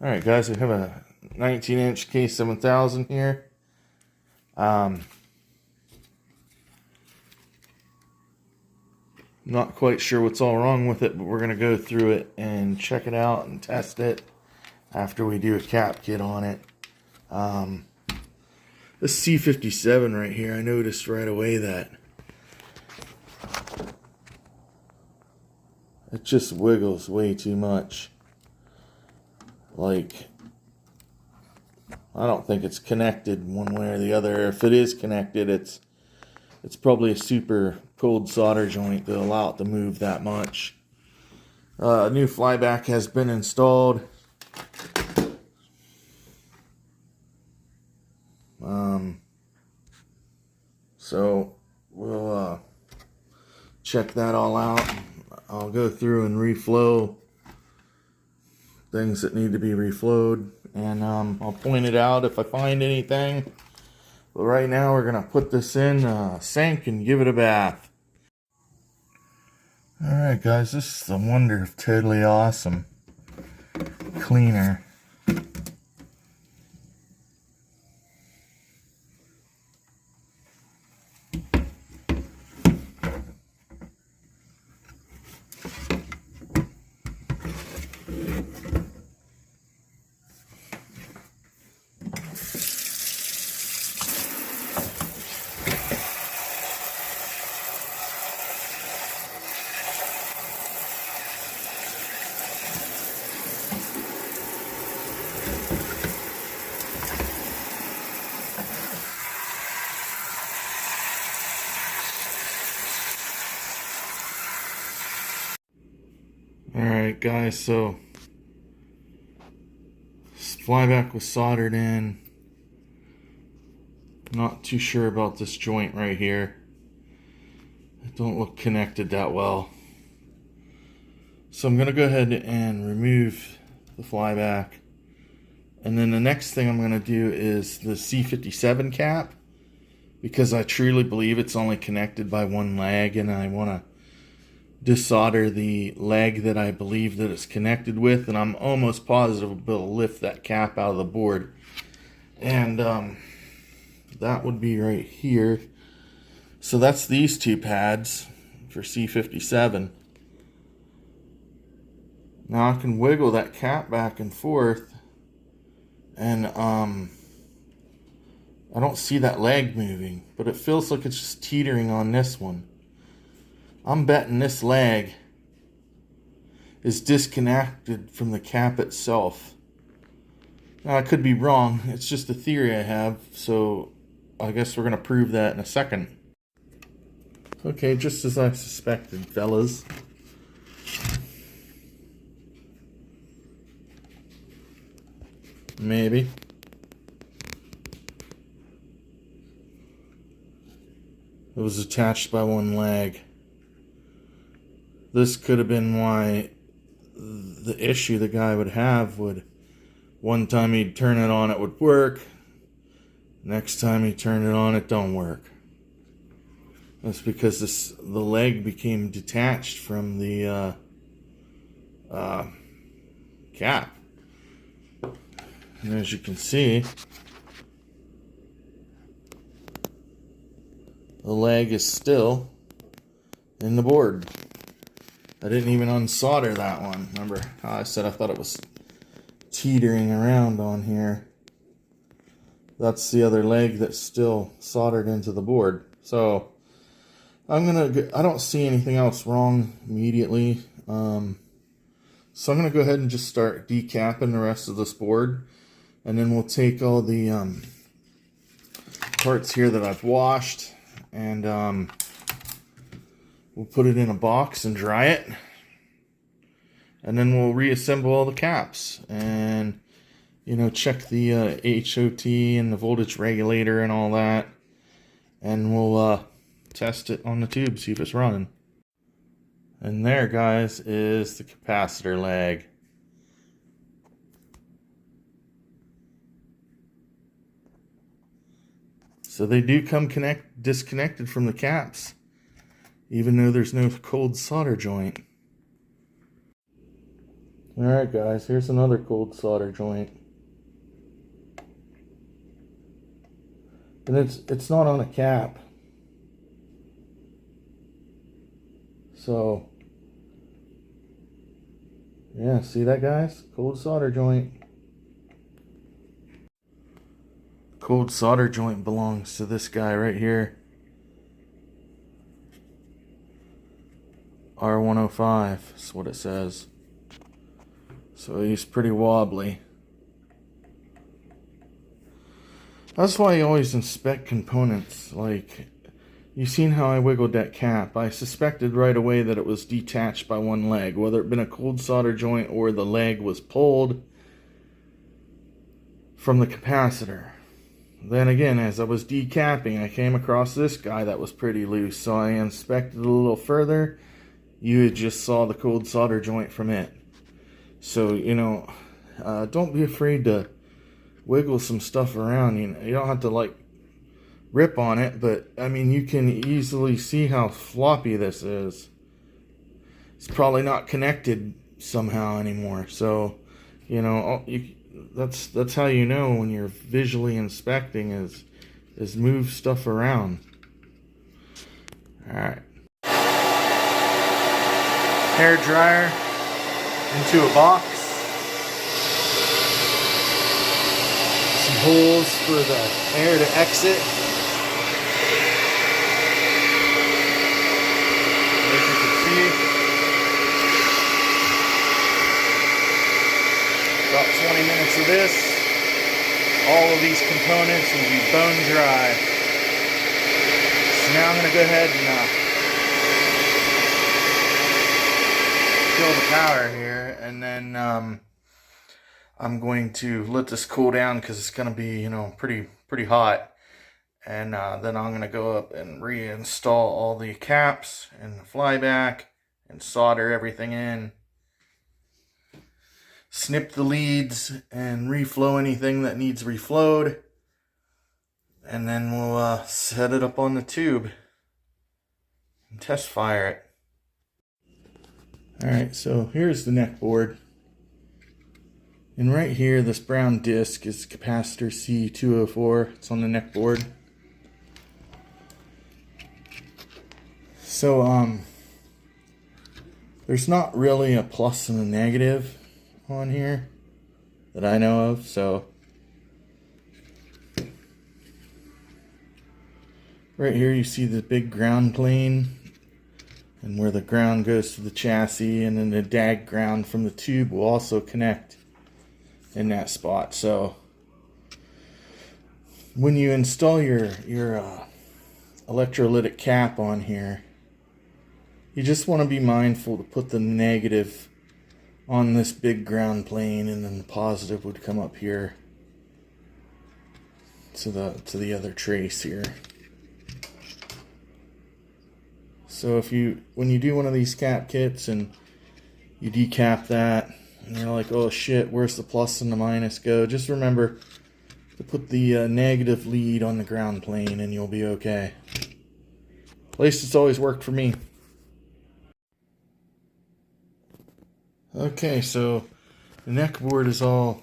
Alright guys, we have a 19-inch K7000 here. Not quite sure what's all wrong with it, but we're going to go through it and check it out and test it after we do a cap kit on it. This C57 right here, I noticed right away that it just wiggles way too much. Like, I don't think it's connected one way or the other. If it is connected, it's probably a super cold solder joint to allow it to move that much. A new flyback has been installed. So we'll check that all out. I'll go through and reflow things that need to be reflowed, and I'll point it out if I find anything. But right now we're gonna put this in sink and give it a bath. Alright guys, this is the Wonder of Totally Awesome cleaner. Alright guys, so this flyback was soldered in. Not too sure about this joint right here. It don't look connected that well. So I'm going to go ahead and remove the flyback. And then the next thing I'm going to do is the C57 cap, because I truly believe it's only connected by one leg, and I want to desolder the leg that I believe that it's connected with, and I'm almost positive I'll be able to lift that cap out of the board. And that would be right here. So that's these two pads for C57. Now I can wiggle that cap back and forth, and I don't see that leg moving, but it feels like it's just teetering on this one. I'm betting this leg is disconnected from the cap itself. Now, I could be wrong. It's just a theory I have, so I guess we're going to prove that in a second. Okay, just as I suspected, fellas. Maybe. It was attached by one leg. This could have been why the issue the guy would have would, one time he'd turn it on, it would work. Next time he turned it on, it don't work. That's because the leg became detached from the cap. And as you can see, the leg is still in the board. I didn't even unsolder that one. Remember how I said I thought it was teetering around on here? That's the other leg that's still soldered into the board. So I don't see anything else wrong immediately. So I'm gonna go ahead and just start decapping the rest of this board, and then we'll take all the parts here that I've washed, and we'll put it in a box and dry it, and then we'll reassemble all the caps and, you know, check the HOT and the voltage regulator and all that, and we'll test it on the tube, see if it's running. And there, guys, is the capacitor leg. So they do come disconnected from the caps, even though there's no cold solder joint. Alright guys, here's another cold solder joint. And it's not on a cap. So yeah, see that guys? Cold solder joint. Cold solder joint belongs to this guy right here. R105 is what it says. So he's pretty wobbly. That's why you always inspect components. Like, you've seen how I wiggled that cap. I suspected right away that it was detached by one leg, whether it been a cold solder joint or the leg was pulled from the capacitor. Then again, as I was decapping, I came across this guy that was pretty loose, so I inspected a little further. You just saw the cold solder joint from it. So, you know, don't be afraid to wiggle some stuff around. You don't have to like rip on it, but I mean, you can easily see how floppy this is. It's probably not connected somehow anymore. So, you know, that's how you know when you're visually inspecting is move stuff around. All right. Hair dryer into a box. Some holes for the air to exit. As you can see, about 20 minutes of this. All of these components will be bone dry. So now I'm going to go ahead and kill the power here, and then I'm going to let this cool down because it's going to be, you know, pretty hot. And then I'm going to go up and reinstall all the caps and the flyback and solder everything in. Snip the leads and reflow anything that needs reflowed. And then we'll set it up on the tube and test fire it. Alright, so here's the neck board. And right here, this brown disc is capacitor C204. It's on the neck board. So, there's not really a plus and a negative on here that I know of, so right here you see the big ground plane and where the ground goes to the chassis, and then the DAG ground from the tube will also connect in that spot. So when you install your electrolytic cap on here, you just want to be mindful to put the negative on this big ground plane, and then the positive would come up here to the other trace here. So when you do one of these cap kits and you decap that and you're like, oh shit, where's the plus and the minus go? Just remember to put the negative lead on the ground plane and you'll be okay. At least it's always worked for me. Okay, so the neck board is all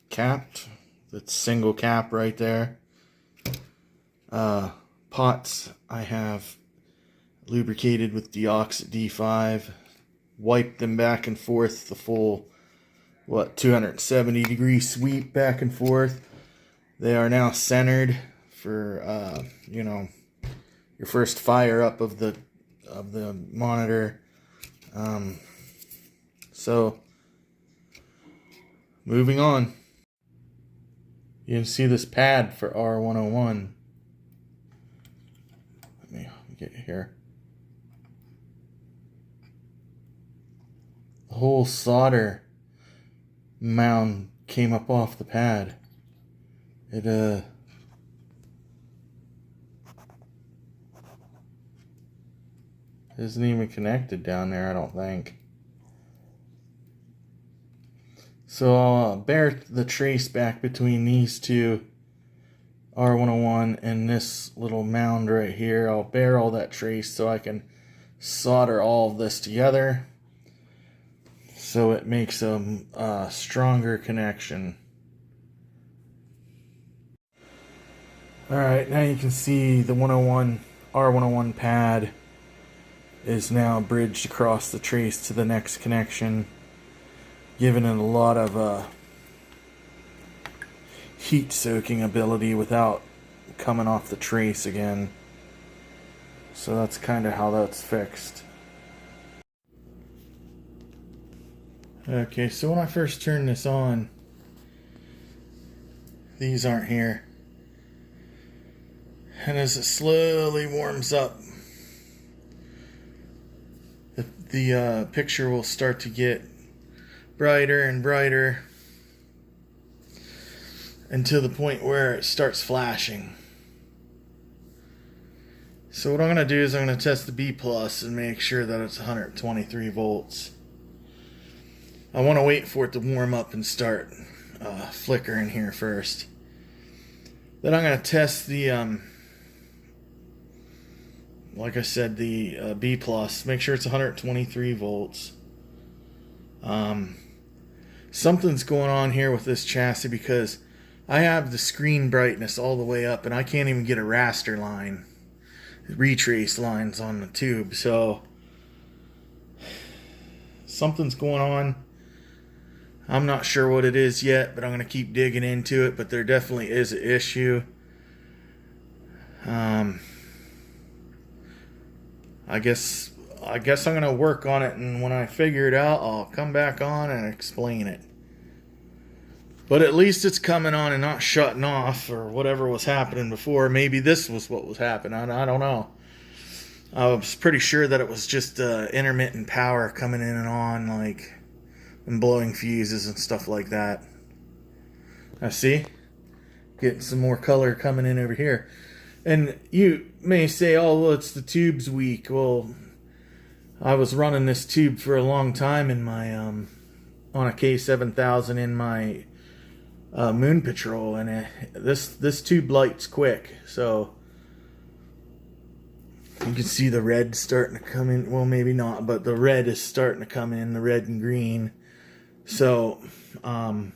capped. That's single cap right there. Pots I have lubricated with Deoxit D5, wiped them back and forth the full 270 degree sweep back and forth. They are now centered for you know, your first fire up of the monitor. So moving on, you can see this pad for R101. Let me get here. The whole solder mound came up off the pad. It isn't even connected down there, I don't think. So I'll bear the trace back between these two, R101 and this little mound right here. I'll bear all that trace so I can solder all of this together. so it makes a stronger connection. Alright, now you can see the 101 R101 pad is now bridged across the trace to the next connection, giving it a lot of heat soaking ability without coming off the trace again. So that's kind of how that's fixed. Okay, so when I first turn this on, these aren't here. And as it slowly warms up, the picture will start to get brighter and brighter until the point where it starts flashing. So what I'm going to do is I'm going to test the B plus and make sure that it's 123 volts. I want to wait for it to warm up and start flickering here first. Then I'm going to test the like I said, the B plus. Make sure it's 123 volts. Something's going on here with this chassis because I have the screen brightness all the way up and I can't even get a raster line, retrace lines on the tube. So something's going on. I'm not sure what it is yet, but I'm going to keep digging into it. But there definitely is an issue. I guess I'm going to work on it, and when I figure it out, I'll come back on and explain it. But at least it's coming on and not shutting off or whatever was happening before. Maybe this was what was happening. I don't know. I was pretty sure that it was just intermittent power coming in and on, like, and blowing fuses and stuff like that. I see. Getting some more color coming in over here. And you may say, oh, well, it's the tube's weak. Well, I was running this tube for a long time in my, on a K7000 in my Moon Patrol, and this tube lights quick. So you can see the red starting to come in. Well, maybe not, but the red is starting to come in, the red and green. So, I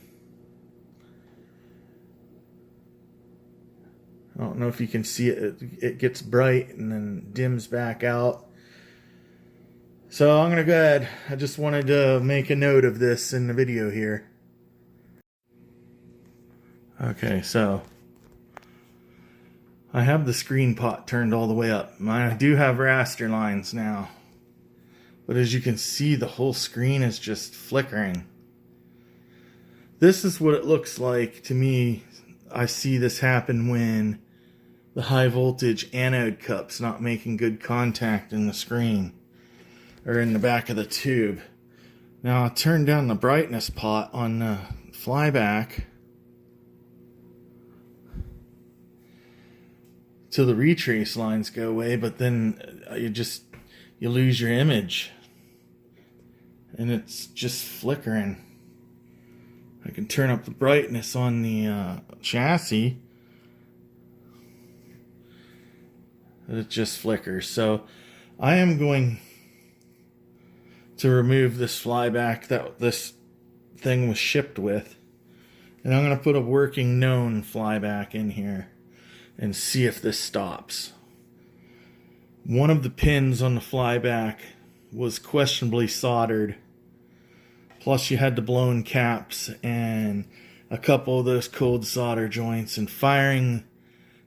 don't know if you can see it. It gets bright and then dims back out. So I'm going to go ahead. I just wanted to make a note of this in the video here. Okay, so I have the screen pot turned all the way up. I do have raster lines now. But as you can see, the whole screen is just flickering. This is what it looks like to me. I see this happen when the high voltage anode cup's not making good contact in the screen or in the back of the tube. Now I'll turn down the brightness pot on the flyback till the retrace lines go away, but then you lose your image and it's just flickering. I can turn up the brightness on the chassis. It just flickers. So I am going to remove this flyback that this thing was shipped with. And I'm going to put a working known flyback in here and see if this stops. One of the pins on the flyback was questionably soldered. Plus you had the blown caps and a couple of those cold solder joints, and firing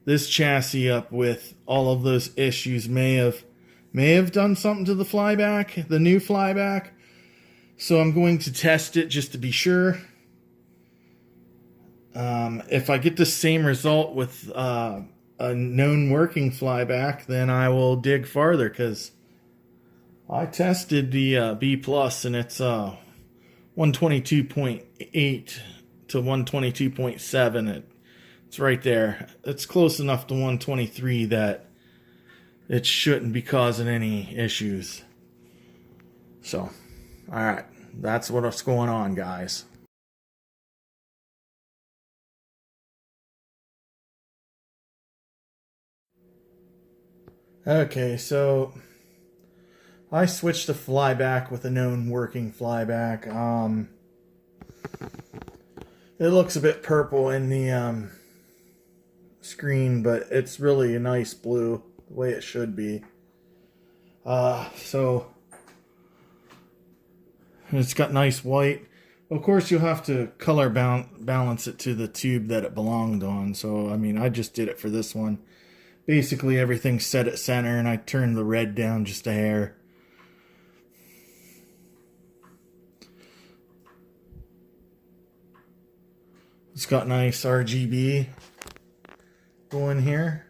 this chassis up with all of those issues may have done something to the flyback, the new flyback. So I'm going to test it just to be sure. If I get the same result with a known working flyback, then I will dig farther, because I tested the B plus and it's 122.8 to 122.7. It's right there. It's close enough to 123 that it shouldn't be causing any issues. So, alright. That's what's going on, guys. Okay, so I switched to flyback with a known working flyback. It looks a bit purple in the screen, but it's really a nice blue, the way it should be. So it's got nice white. Of course, you'll have to color balance it to the tube that it belonged on. So, I mean, I just did it for this one. Basically, everything's set at center, and I turned the red down just a hair. It's got nice RGB going here.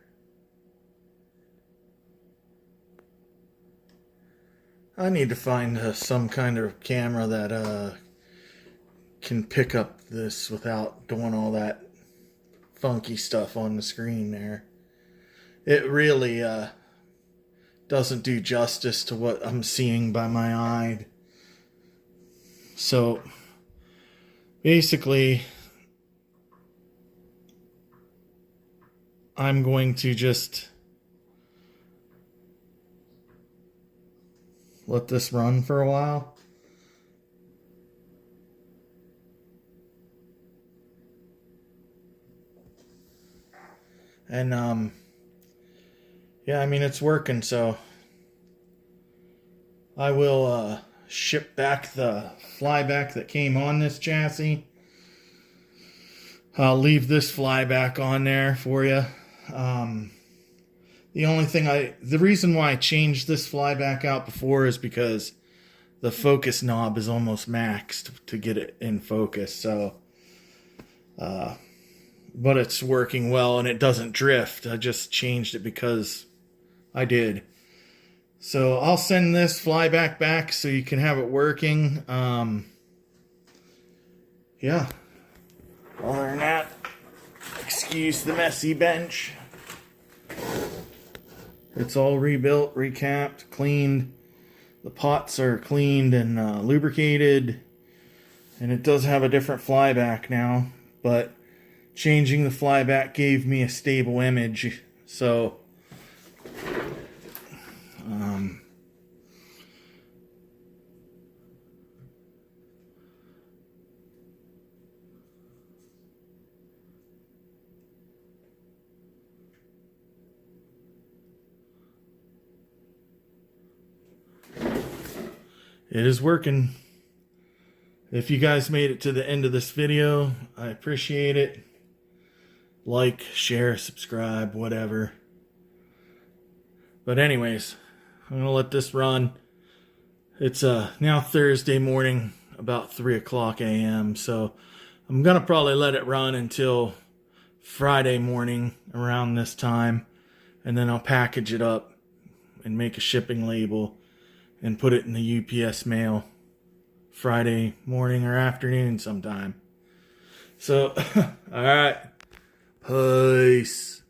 I need to find some kind of camera that can pick up this without doing all that funky stuff on the screen there. It really doesn't do justice to what I'm seeing by my eye. So basically, I'm going to just let this run for a while. And yeah, I mean, it's working, so I will ship back the flyback that came on this chassis. I'll leave this flyback on there for you. The reason why I changed this flyback out before is because the focus knob is almost maxed to get it in focus. So, but it's working well and it doesn't drift. I just changed it because I did. So I'll send this flyback back so you can have it working. Yeah. Other than that, excuse the messy bench. It's all rebuilt, recapped, cleaned. The pots are cleaned and lubricated. And it does have a different flyback now. But changing the flyback gave me a stable image. So, it is working. If you guys made it to the end of this video, I appreciate it. Like, share, subscribe, whatever. But anyways, I'm going to let this run. It's now Thursday morning, about 3 o'clock a.m. So I'm going to probably let it run until Friday morning around this time. And then I'll package it up and make a shipping label and put it in the UPS mail Friday morning or afternoon sometime. So, alright. Peace.